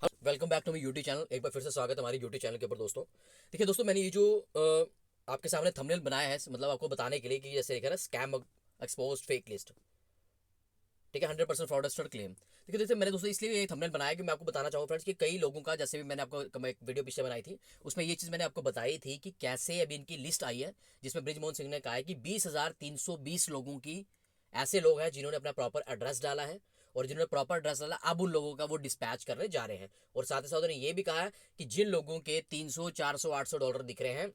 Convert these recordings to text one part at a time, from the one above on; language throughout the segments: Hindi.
Welcome back to my YouTube channel. एक बार फिर से स्वागत है हमारे यूट्यूब चैनल के ऊपर दोस्तों। देखिए दोस्तों, मैंने ये जो आपके सामने थंबनेल बनाया है, मतलब आपको बताने के लिए कि जैसे लिखा है ना, स्कैम एक्सपोज्ड फेक लिस्ट। ठीक है, 100% फ्रॉडस्टर क्लेम। देखिए जैसे मैंने दोस्तों इसलिए ये थंबनेल बनाया कि मैं आपको बताना चाहूँ फ्रेंड्स कि कई लोगों का, जैसे भी मैंने आपको एक वीडियो पीछे बनाई थी, उसमें ये चीज़ मैंने आपको बताई थी कि कैसे अभी इनकी लिस्ट आई है, जिसमें बृजमोहन सिंह ने कहा है कि 20,320 लोगों की ऐसे लोग हैं जिन्होंने अपना प्रॉपर एड्रेस डाला है, और जिन्होंने प्रॉपर एड्रेस डाला अब उन लोगों का वो डिस्पैच करने जा रहे हैं। और साथ ही साथ उन्होंने ये भी कहा है कि जिन लोगों के 300 400 800 डॉलर दिख रहे हैं,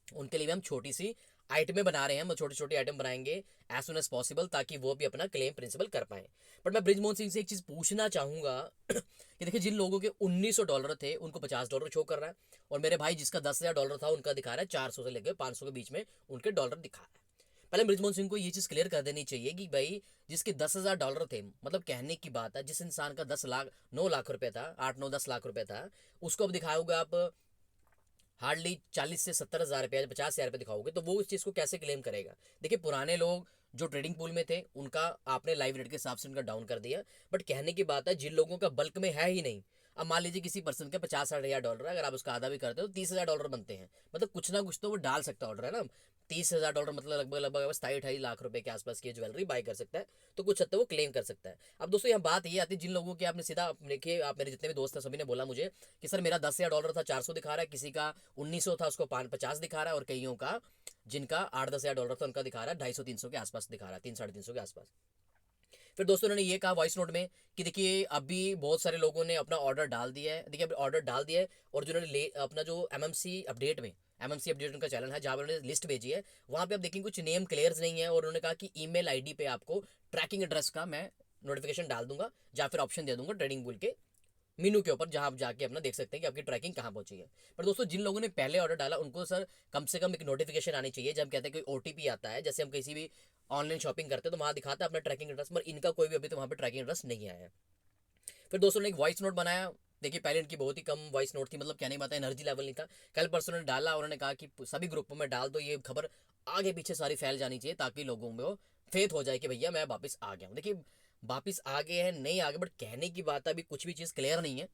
उनके लिए भी हम छोटी सी आइटमें बना रहे हैं, हम छोटी छोटी आइटम बनाएंगे एज सुन एज पॉसिबल, ताकि वो भी अपना क्लेम प्रिंसिपल कर पाए। बट मैं बृजमोहन सिंह से एक चीज़ पूछना चाहूँगा कि देखिए, जिन लोगों के 1900 डॉलर थे उनको 50 डॉलर शो कर रहा है, और मेरे भाई जिसका 10,000 डॉलर था उनका दिखा रहा है 400 से लेकर 500 के बीच में उनके डॉलर दिखा रहा है। पहले बृजमोहन सिंह को ये चीज़ क्लियर कर देनी चाहिए कि भाई, जिसके 10,000 डॉलर थे, मतलब कहने की बात है, जिस इंसान का 10 लाख 9 लाख रुपए था, 8 9 10 लाख रुपए था, उसको अब दिखाओगे आप हार्डली 40 से 70 हज़ार रुपये या 50 हज़ार रुपये दिखाओगे, तो वो इस चीज़ को कैसे क्लेम करेगा। देखिए, पुराने लोग जो ट्रेडिंग पूल में थे उनका आपने लाइव रेट के हिसाब से उनका डाउन कर दिया। बट कहने की बात है, जिन लोगों का बल्क में है ही नहीं, अब मान लीजिए किसी पर्सन का 50-60 हज़ार डॉलर है, अगर आप उसका आधा भी करते हो तो 30,000 डॉलर बनते हैं। मतलब कुछ ना कुछ तो वो डाल सकता है ऑर्डर, है ना। 30,000 डॉलर मतलब लगभग लगभग 27-28 लाख रुपए के आसपास की ज्वेलरी बाय कर सकता है, तो कुछ हद तक वो क्लेम कर सकता है। अब दोस्तों यहाँ बात ये आती है, जिन लोगों की आपने सीधा देखिए, आप मेरे जितने भी दोस्त हैं सभी ने बोला मुझे कि सर मेरा 10,000 डॉलर था 400 दिखा रहा है, किसी का 1900 था उसको 50 दिखा रहा है, और कईयों का जिनका 8-10 हज़ार डॉलर था उनका दिखा रहा है 250-300 के आसपास दिखा रहा है, 300-350 के आसपास। फिर दोस्तों उन्होंने ये कहा वॉइस नोट में कि देखिए, अभी बहुत सारे लोगों ने अपना ऑर्डर डाल दिया है। देखिए, अभी ऑर्डर डाल दिया है, और जिन्होंने अपना जो एमएमसी अपडेट उनका चैनल है, जहाँ पर उन्होंने लिस्ट भेजी है, वहाँ पे आप देखेंगे कुछ नेम क्लियर्स नहीं है, और उन्होंने कहा कि ईमेल आईडी पे आपको ट्रैकिंग एड्रेस का मैं नोटिफिकेशन डाल दूंगा, या फिर ऑप्शन दे दूंगा ट्रेडिंग बुल के मीनू के ऊपर, जहां आप जाके अपना देख सकते हैं कि आपकी ट्रैकिंग कहाँ पहुंची है। पर दोस्तों, जिन लोगों ने पहले ऑर्डर डाला उनको सर कम से कम एक नोटिफिकेशन आनी चाहिए, जब हम कहते हैं कोई ओटीपी आता है, जैसे हम किसी भी ऑनलाइन शॉपिंग करते हैं तो वहाँ दिखाता है अपना ट्रैकिंग एड्रेस, पर इनका कोई भी अभी तो वहाँ पर ट्रैकिंग एड्रेस नहीं आया है। फिर दोस्तों ने एक वॉइस नोट बनाया। देखिए, पहले इनकी बहुत ही कम वॉइस नोट थी, मतलब क्या नहीं, बताया एनर्जी लेवल नहीं था। कल परसों ने डाला, उन्होंने कहा कि सभी ग्रुपों में डाल दो, ये खबर आगे पीछे सारी फैल जानी चाहिए, ताकि लोगों में वो फेथ हो जाए कि भैया मैं वापस आ गया हूँ। देखिए, वापस आ गए हैं नहीं आ गए, बट कहने की बात है, अभी कुछ भी चीज़ क्लियर नहीं है।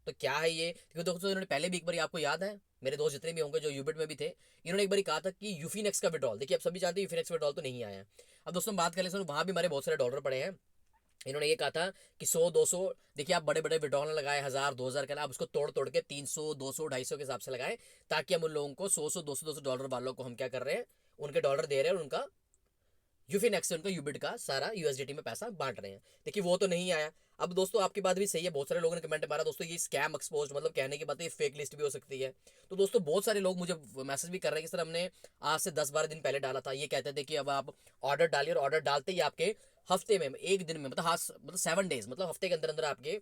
तो क्या है ये, क्योंकि दोस्तों इन्होंने पहले भी एक बार, आपको याद है, मेरे दोस्त जितने भी होंगे जो यूबिट में भी थे, इन्होंने एक बार कहा था कि यूफीनेक्स का विड्रॉल, देखिए आप सभी जानते हैं यूफीनेक्स विड्रॉल तो नहीं आया है। अब दोस्तों बात कर ले, वहाँ भी हमारे बहुत सारे डॉलर पड़े हैं। इन्होंने ये कहा था कि 100 200, देखिए आप बड़े बड़े विड्रॉल लगाए 1000 2000 का, आप उसको तोड़ तोड़ के 300 200 250 के हिसाब से लगाए, ताकि हम उन लोगों को 100 200 डॉलर वालों को हम क्या कर रहे हैं, उनके डॉलर दे रहे हैं, और उनका यूफिनेक्स से उनका यूबिट का सारा यूएसडीटी में पैसा बांट रहे हैं। देखिए, वो तो नहीं आया। अब दोस्तों आपकी बात भी सही है, बहुत सारे लोगों ने कमेंट मारा दोस्तों ये स्कैम एक्सपोज, मतलब कहने की बात है ये फेक लिस्ट भी हो सकती है। तो दोस्तों बहुत सारे लोग मुझे मैसेज भी कर रहे हैं कि सर हमने आज से 10-12 दिन पहले डाला था, ये कहते थे कि अब आप ऑर्डर डालिए, और ऑर्डर डालते ही आपके हफ्ते में, एक दिन में, मतलब हाँ, मतलब 7 डेज, मतलब हफ्ते के अंदर अंदर आपके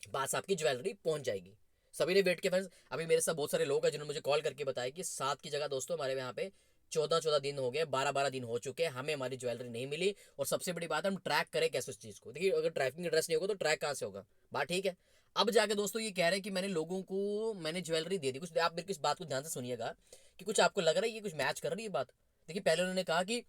पास आपकी ज्वेलरी पहुंच जाएगी। सभी ने वेट किया फ्रेंड्स। अभी मेरे साथ बहुत सारे लोग हैं जिन्होंने मुझे कॉल करके बताया कि 7 की जगह दोस्तों हमारे यहाँ पे 14-14 दिन हो गए, 12-12 दिन हो चुके हैं, हमें हमारी ज्वेलरी नहीं मिली। और सबसे बड़ी बात है, हम ट्रैक करें कैसे उस चीज़ को। देखिए, अगर ट्रैकिंग एड्रेस नहीं होगा तो ट्रैक कहाँ से होगा, बात ठीक है। अब जाके दोस्तों ये कह रहे हैं कि मैंने लोगों को मैंने ज्वेलरी दे दी। कुछ आप मेरी इस बात को ध्यान से सुनिएगा कि कुछ आपको लग रहा है ये कुछ मैच कर रही है बात। देखिए, पहले उन्होंने कहा कि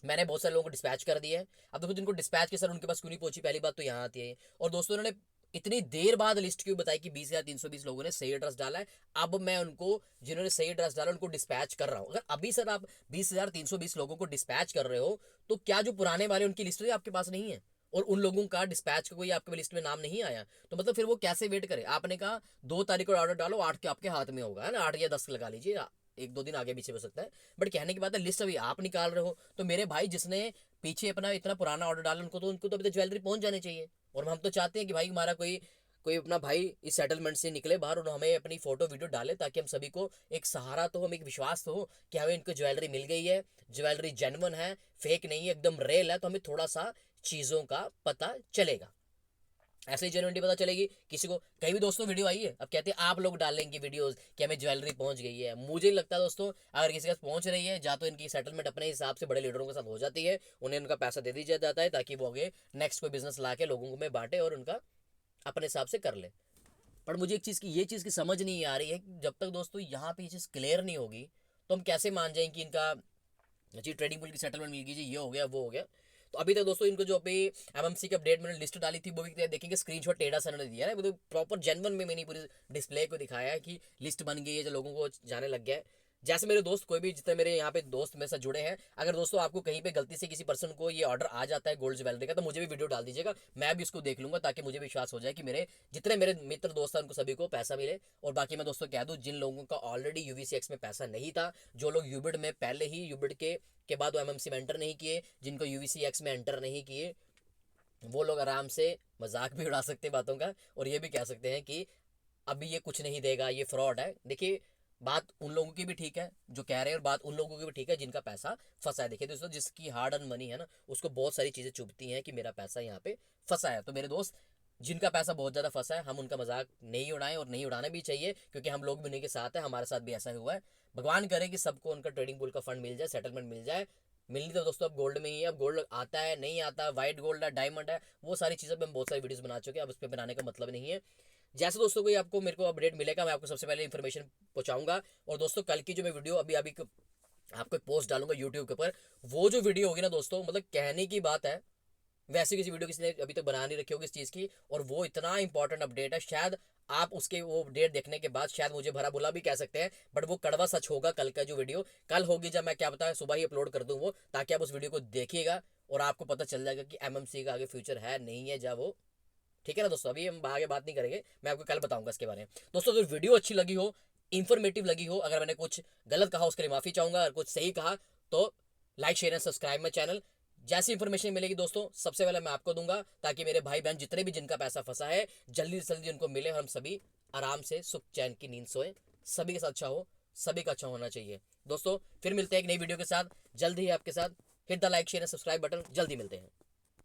मैंने बहुत सारे लोगों को डिस्पैच कर दिया है। अब देखो, जिनको डिस्पैच के सर उनके पास क्यों नहीं पहुंची, पहली बात तो यहाँ आती है। और दोस्तों उन्होंने इतनी देर बाद लिस्ट क्यों बताई कि 20,320 लोगों ने सही एड्रेस डाला है। अब मैं उनको, जिन्होंने सही एड्रेस डाला उनको डिस्पैच कर रहा हूं। अगर अभी सर आप 20,320 लोगों को डिस्पैच कर रहे हो, तो क्या जो पुराने वाले उनकी लिस्ट आपके पास नहीं है, और उन लोगों का डिस्पैच का कोई आपके लिस्ट में नाम नहीं आया, तो मतलब फिर वो कैसे वेट करे। आपने कहा 2 तारीख को ऑर्डर डालो, 8 के आपके हाथ में होगा, है ना, 8 या 10 लगा लीजिए, 1-2 दिन आगे पीछे हो सकता है। बट कहने की बात है, लिस्ट अभी आप निकाल रहे हो, तो मेरे भाई जिसने पीछे अपना इतना पुराना ऑर्डर डाला, उनको तो अभी तो ज्वेलरी पहुंच जानी चाहिए। और हम तो चाहते हैं कि भाई हमारा कोई कोई अपना भाई इस सेटलमेंट से निकले बाहर, और हमें अपनी फोटो वीडियो डाले, ताकि हम सभी को एक सहारा तो, हम एक विश्वास तो हो कि हमें इनको ज्वेलरी मिल गई है, ज्वेलरी जेन्युइन है, फेक नहीं है, एकदम रियल है, तो हमें थोड़ा सा चीज़ों का पता चलेगा। ऐसे ही जेन्युइनिटी पता चलेगी किसी को। कई भी दोस्तों वीडियो आई है, अब कहते हैं आप लोग डालेंगे वीडियोस कि हमें ज्वेलरी पहुंच गई है। मुझे नहीं लगता दोस्तों, अगर किसी के पास पहुंच रही है, जा तो इनकी सेटलमेंट अपने हिसाब से बड़े लीडरों के साथ हो जाती है, उन्हें उनका पैसा दे दिया जाता है, ताकि वो आगे नेक्स्ट कोई बिजनेस ला के लोगों में बांटे और उनका अपने हिसाब से कर ले। पर मुझे एक चीज़ की, ये चीज़ की समझ नहीं आ रही है कि जब तक दोस्तों यहाँ पे ये चीज़ क्लियर नहीं होगी, तो हम कैसे मान जाएं कि इनका जी ट्रेडिंग पुल की सेटलमेंट मिल गई, जी ये हो गया वो हो गया। तो अभी तक दोस्तों इनको जो अभी एमएमसी की अपडेट मैंने लिस्ट डाली थी वो भी देखेंगे स्क्रीनशॉट टेढ़ा सा इन्होंने दिया है, मतलब प्रॉपर जेन्युइन में मैंने पूरी डिस्प्ले को दिखाया है कि लिस्ट बन गई है, जो लोगों को जाने लग गया है। जैसे मेरे दोस्त कोई भी जितने मेरे यहाँ पे दोस्त मेरे साथ जुड़े हैं, अगर दोस्तों आपको कहीं पे गलती से किसी पर्सन को ये ऑर्डर आ जाता है गोल्ड ज्वेलरी का, तो मुझे भी वीडियो डाल दीजिएगा, मैं भी उसको देख लूंगा, ताकि मुझे विश्वास हो जाए कि मेरे जितने मेरे मित्र दोस्त हैं उनको सभी को पैसा मिले। और बाकी मैं दोस्तों कह दूं, जिन लोगों का ऑलरेडी यूवीसीएक्स में पैसा नहीं था, जो लोग यूबिड में पहले ही यूबिड के बाद वो एमएमसी में एंटर नहीं किए, जिनको यूवीसीएक्स में एंटर नहीं किए, वो लोग आराम से मजाक भी उड़ा सकते बातों का, और ये भी कह सकते हैं कि अभी ये कुछ नहीं देगा, ये फ्रॉड है। देखिए, बात उन लोगों की भी ठीक है जो कह रहे हैं, और बात उन लोगों की भी ठीक है जिनका पैसा फंसा है। देखिए दोस्तों, जिसकी हार्ड अर्न मनी है ना, उसको बहुत सारी चीज़ें चुभती हैं कि मेरा पैसा यहाँ पे फंसा है। तो मेरे दोस्त जिनका पैसा बहुत ज़्यादा फंसा है, हम उनका मजाक नहीं उड़ाएं, और नहीं उड़ाना भी चाहिए, क्योंकि हम लोग भी उन्हीं के साथ हैं, हमारे साथ भी ऐसा हुआ है। भगवान करे कि सबको उनका ट्रेडिंग पूल का फंड मिल जाए, सेटलमेंट मिल जाए। मिलनी तो दोस्तों अब गोल्ड में ही है, अब गोल्ड आता है नहीं आता, वाइट गोल्ड है, डायमंड है, वो सारी चीज़ें पे हम बहुत सारी वीडियोस बना चुके हैं, अब उस पर बनाने का मतलब नहीं है। जैसे दोस्तों कोई आपको मेरे को अपडेट मिलेगा, मैं आपको सबसे पहले इन्फॉर्मेशन पहुंचाऊंगा। और दोस्तों कल की जो मैं वीडियो अभी अभी आपको एक पोस्ट डालूंगा यूट्यूब के ऊपर, वो जो वीडियो होगी ना दोस्तों, मतलब कहने की बात है, वैसी किसी वीडियो किसी ने अभी तक बना नहीं रखी होगी इस चीज़ की, और वो इतना इंपॉर्टेंट अपडेट है, शायद आप उसके वो अपडेट देखने के बाद शायद मुझे भरा बुला भी कह सकते हैं, बट वो कड़वा सच होगा। कल का जो वीडियो कल होगी, जब मैं क्या पता सुबह ही अपलोड कर दूँ वो, ताकि आप उस वीडियो को देखिएगा और आपको पता चल जाएगा कि एमएमसी का आगे फ्यूचर है नहीं है, जब वो, ठीक है ना दोस्तों। अभी हम आगे बात नहीं करेंगे, मैं आपको कल बताऊंगा इसके बारे में। दोस्तों अगर वीडियो अच्छी लगी हो, इन्फॉर्मेटिव लगी हो, अगर मैंने कुछ गलत कहा उसके लिए माफी चाहूंगा, अगर कुछ सही कहा तो like share and subscribe my channel. जैसी इन्फॉर्मेशन मिलेगी दोस्तों सबसे पहले मैं आपको दूंगा, ताकि मेरे भाई बहन जितने भी जिनका पैसा फंसा है जल्दी से जल्दी उनको मिले, और हम सभी आराम से सुख चैन की नींद सोए। सभी के साथ अच्छा हो, सभी का अच्छा होना चाहिए। दोस्तों फिर मिलते हैं एक नई वीडियो के साथ जल्द ही आपके साथ। Hit the like share and subscribe button, जल्दी मिलते हैं।